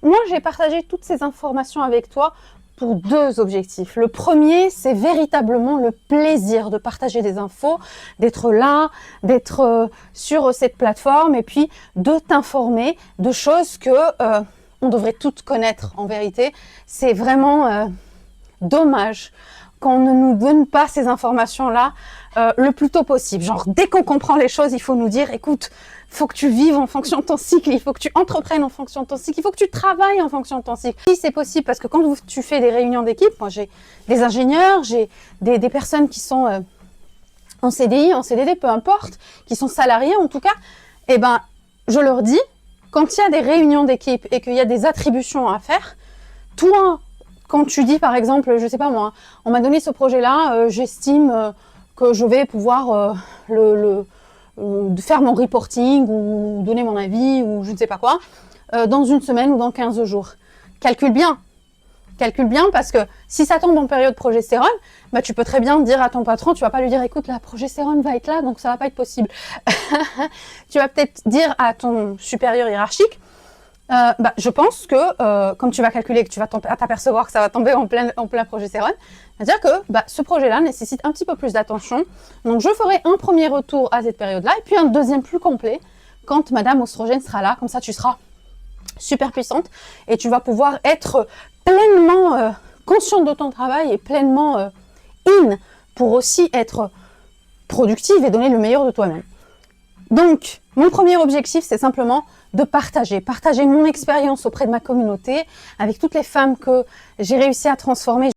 Moi, j'ai partagé toutes ces informations avec toi pour deux objectifs. Le premier, c'est véritablement le plaisir de partager des infos, d'être là, d'être sur cette plateforme et puis de t'informer de choses que on devrait toutes connaître en vérité. C'est vraiment dommage qu'on ne nous donne pas ces informations-là le plus tôt possible. Genre, dès qu'on comprend les choses, il faut nous dire, écoute, il faut que tu vives en fonction de ton cycle, il faut que tu entreprennes en fonction de ton cycle, il faut que tu travailles en fonction de ton cycle. Si c'est possible, parce que quand tu fais des réunions d'équipe, moi j'ai des ingénieurs, j'ai des personnes qui sont en CDI, en CDD, peu importe, qui sont salariés en tout cas, eh ben, je leur dis, quand il y a des réunions d'équipe et qu'il y a des attributions à faire, toi, quand tu dis par exemple, je sais pas moi, on m'a donné ce projet-là, j'estime que je vais pouvoir faire mon reporting ou donner mon avis ou je ne sais pas quoi, dans une semaine ou dans 15 jours. Calcule bien parce que si ça tombe en période progestérone, bah, tu peux très bien dire à ton patron, tu vas pas lui dire écoute la progestérone va être là donc ça va pas être possible. Tu vas peut-être dire à ton supérieur hiérarchique, bah, je pense que comme tu vas calculer que tu vas t'apercevoir que ça va tomber en plein progestérone, c'est-à-dire que bah, ce projet-là nécessite un petit peu plus d'attention. Donc je ferai un premier retour à cette période-là et puis un deuxième plus complet quand Madame Oestrogène sera là. Comme ça, tu seras super puissante et tu vas pouvoir être pleinement consciente de ton travail et pleinement in pour aussi être productive et donner le meilleur de toi-même. Donc, mon premier objectif, c'est simplement de partager mon expérience auprès de ma communauté, avec toutes les femmes que j'ai réussi à transformer.